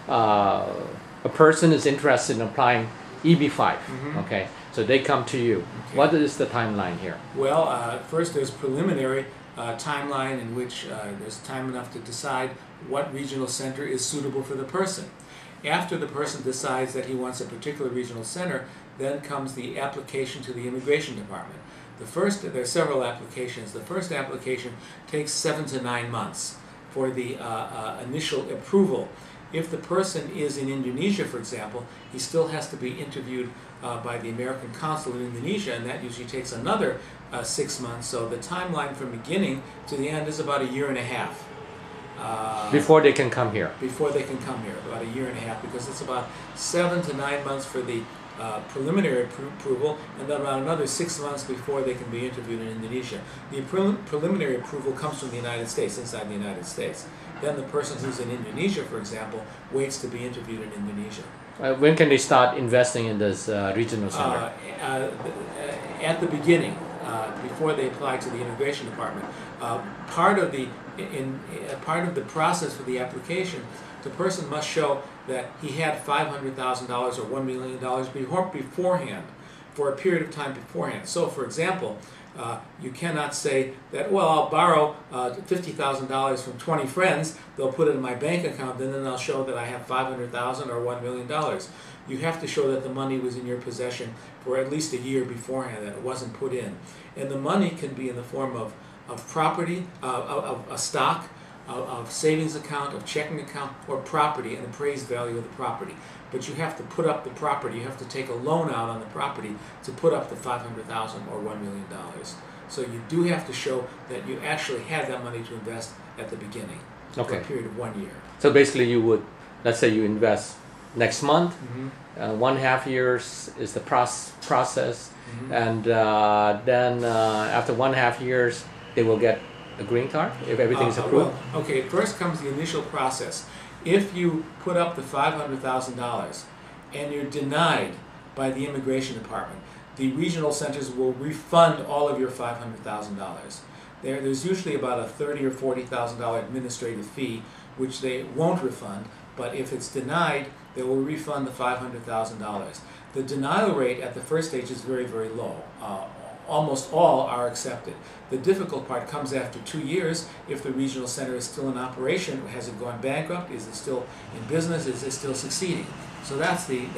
a person is interested in applying EB-5. Okay, so they come to you. Okay. What is the timeline here? Well, first there's preliminary timeline in which there's time enough to decide what regional center is suitable for the person. After the person decides that he wants a particular regional center, then comes the application to the immigration department. There are several applications. The first application takes 7 to 9 months for the initial approval. If the person is in Indonesia, for example, he still has to be interviewed by the American consul in Indonesia, and that usually takes another 6 months. So the timeline from beginning to the end is about a year and a half. Before they can come here? Before they can come here, about a year and a half, because it's about 7 to 9 months for the preliminary approval, and then about another 6 months before they can be interviewed in Indonesia. The preliminary approval comes from the United States, inside the United States. Then the person who's in Indonesia, for example, waits to be interviewed in Indonesia. When can they start investing in this regional center? At the beginning, before they apply to the immigration department. Part of the process for the application, the person must show that he had $500,000 or $1 million beforehand, for a period of time beforehand. So, for example, you cannot say that, well, I'll borrow $50,000 from 20 friends, they'll put it in my bank account, and then I'll show that I have $500,000 or $1 million. You have to show that the money was in your possession for at least a year beforehand, that it wasn't put in. And the money can be in the form of property, of a stock, of savings account, of checking account, or property, and appraised value of the property. But you have to put up the property, you have to take a loan out on the property to put up the $500,000 or $1 million. So you do have to show that you actually had that money to invest at the beginning, for a period of 1 year. So basically you would, let's say you invest next month, 1.5 years is the process, and then after 1.5 years they will get a green card if everything is approved? Well, okay, first comes the initial process. If you put up the $500,000 and you're denied by the immigration department, the regional centers will refund all of your $500,000. There's usually about a $30,000 or $40,000 administrative fee, which they won't refund, but if it's denied, they will refund the $500,000. The denial rate at the first stage is very, very low. Almost all are accepted. The difficult part comes after 2 years. If the regional center is still in operation, has it gone bankrupt? Is it still in business? Is it still succeeding? So that's the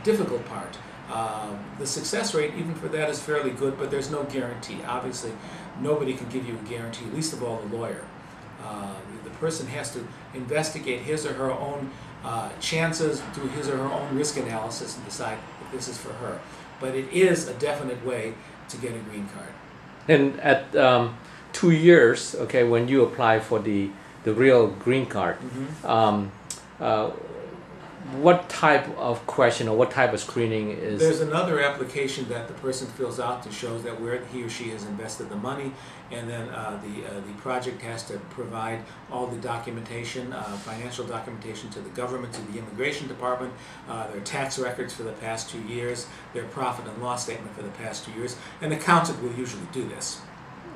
difficult part. The success rate, even for that, is fairly good, but there's no guarantee. Obviously, nobody can give you a guarantee, least of all the lawyer. The person has to investigate his or her own chances, do his or her own risk analysis, and decide if this is for her. But it is a definite way to get a green card. And at 2 years, okay, when you apply for the real green card, what type of question or what type of screening is? There's another application that the person fills out to show that where he or she has invested the money, and then the project has to provide all the documentation, financial documentation to the government, to the immigration department, their tax records for the past 2 years, their profit and loss statement for the past 2 years. An accountant will usually do this.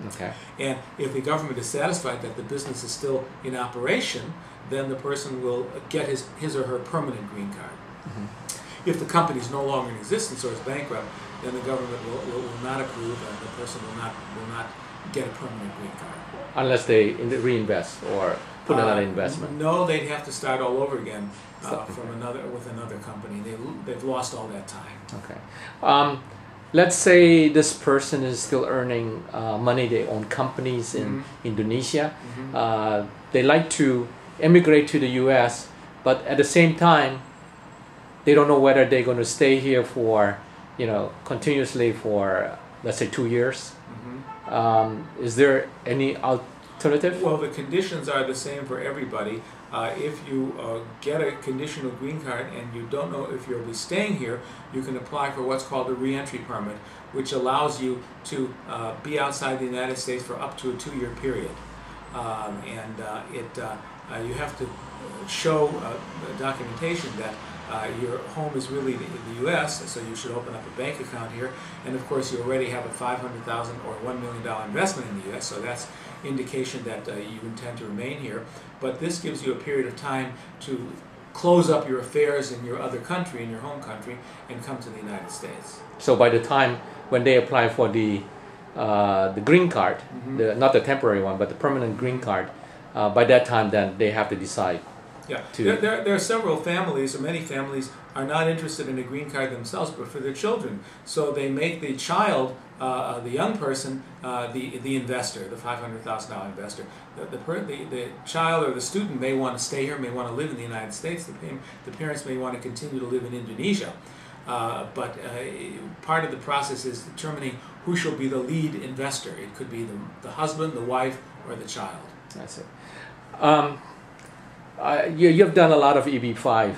Okay. And if the government is satisfied that the business is still in operation, then the person will get his or her permanent green card. If the company is no longer in existence or is bankrupt, then the government will not approve, and the person will not get a permanent green card. Unless they reinvest or put another investment. No, they'd have to start all over again with another company. They've lost all that time. Okay. Let's say this person is still earning money. They own companies in Indonesia. They like to immigrate to the U.S., but at the same time, they don't know whether they're going to stay here for, continuously for, let's say, 2 years. Is there any alternative? Well, the conditions are the same for everybody. If you get a conditional green card and you don't know if you'll be staying here, you can apply for what's called a re-entry permit, which allows you to be outside the United States for up to a 2-year period. You have to show documentation that your home is really the U.S., so you should open up a bank account here. And of course, you already have a $500,000 or $1 million investment in the U.S., so that's indication that you intend to remain here. But this gives you a period of time to close up your affairs in your other country, in your home country, and come to the United States. So by the time when they apply for the green card, not the temporary one, but the permanent green card, by that time then they have to decide. Yeah, there are several families, or many families, are not interested in a green card themselves, but for their children. So they make the child, the young person, the investor, the $500,000 investor. The child or the student may want to stay here, may want to live in the United States. The parents may want to continue to live in Indonesia. But part of the process is determining who shall be the lead investor. It could be the husband, the wife, or the child. That's it. You've done a lot of EB5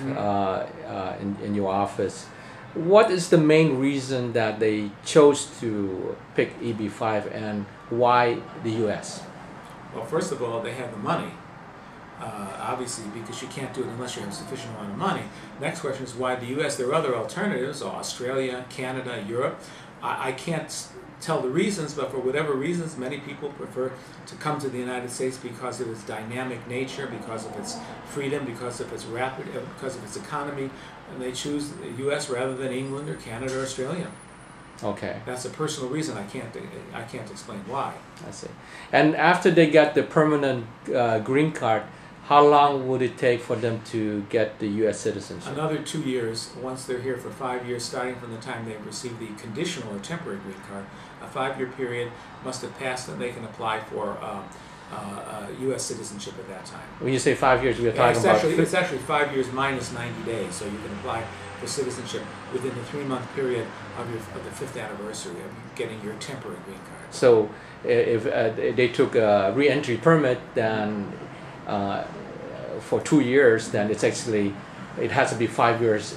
in your office. What is the main reason that they chose to pick EB5 and why the U.S.? Well, first of all, they have the money. Obviously, because you can't do it unless you have a sufficient amount of money. Next question is why the U.S.? There are other alternatives, Australia, Canada, Europe. I can't tell the reasons, but for whatever reasons, many people prefer to come to the United States because of its dynamic nature, because of its freedom, because of its because of its economy, and they choose the U.S. rather than England or Canada or Australia. Okay. That's a personal reason. I can't explain why. I see. And after they get the permanent green card, how long would it take for them to get the U.S. citizenship? Another 2 years. Once they're here for 5 years, starting from the time they've received the conditional or temporary green card, a 5-year period must have passed, and they can apply for U.S. citizenship at that time. When you say 5 years, we are talking about... It's actually 5 years minus 90 days, so you can apply for citizenship within the 3-month period of the 5th anniversary of getting your temporary green card. So if they took a re-entry permit, then for 2 years, then it's actually, it has to be 5 years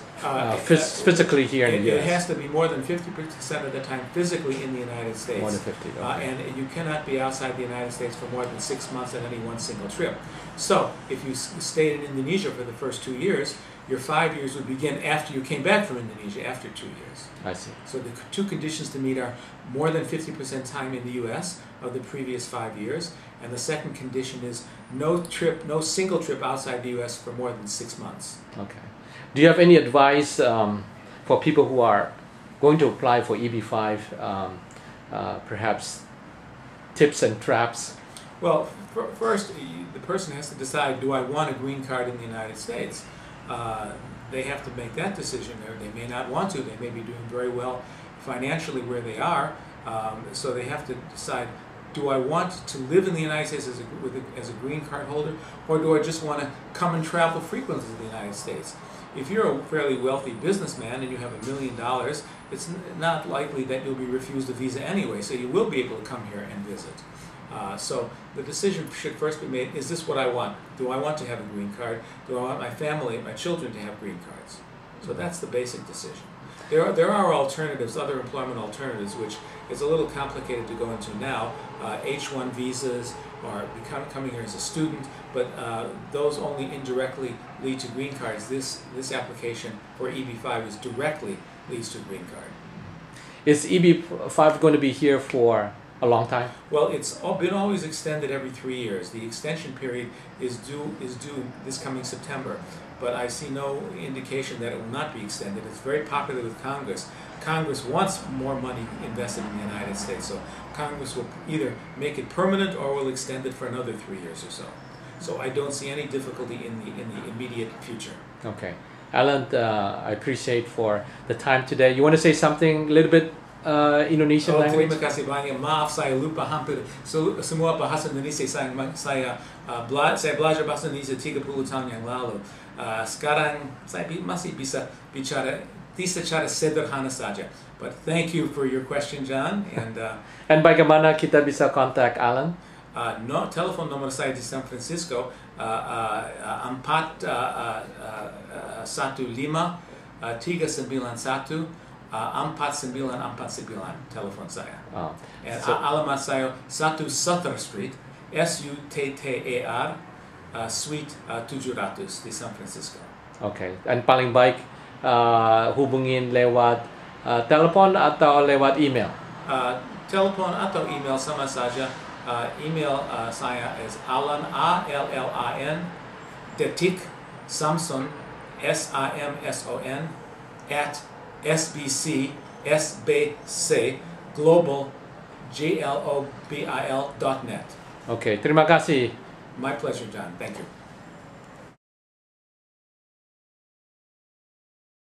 physically here in the U.S. It has to be more than 50% of the time physically in the United States. More than 50, okay. And you cannot be outside the United States for more than 6 months at any one single trip. So if you stayed in Indonesia for the first 2 years, your 5 years would begin after you came back from Indonesia, after 2 years. I see. So the two conditions to meet are more than 50% time in the U.S. of the previous 5 years, and the second condition is no single trip outside the U.S. for more than 6 months. Okay. Do you have any advice for people who are going to apply for EB5, perhaps tips and traps? Well, first, the person has to decide, do I want a green card in the United States? They have to make that decision. They may not want to. They may be doing very well financially where they are. So they have to decide, do I want to live in the United States as a green card holder, or do I just want to come and travel frequently to the United States? If you're a fairly wealthy businessman and you have $1 million, it's not likely that you'll be refused a visa anyway, so you will be able to come here and visit. So the decision should first be made, is this what I want? Do I want to have a green card? Do I want my family, my children to have green cards? So that's the basic decision. There are alternatives, other employment alternatives, which is a little complicated to go into now. H-1 visas, or coming here as a student, but those only indirectly lead to green cards. This application for EB5 is directly leads to a green card. Is EB5 going to be here for a long time? Well, it's been always extended every 3 years. The extension period is due this coming September, but I see no indication that it will not be extended. It's very popular with Congress. Congress wants more money invested in the United States, so Congress will either make it permanent or will extend it for another 3 years or so. So I don't see any difficulty in the immediate future. Okay. Allan, I appreciate for the time today. You want to say something a little bit Indonesian language? Terima kasih banyak. Maaf saya lupa hampir semua bahasa Indonesia. Saya belajar bahasa Indonesia 30 tahun yang lalu. Sekarang saya masih bisa bicara secara sederhana saja. But thank you for your question, John. And bagaimana kita bisa contact Allan? Telepon nomor saya di San Francisco 415 391 4949 telepon saya. Alamat saya 1 Sutter Street, SUTTER, Suite 700 di San Francisco. Okay. And paling baik hubungin lewat telepon atau lewat email? Telepon atau email sama saja. Email saya is Allan ALLAN detik Samson SIMSON at SBC global GLOBAL.net. Oke, terima kasih. My pleasure, John. Thank you.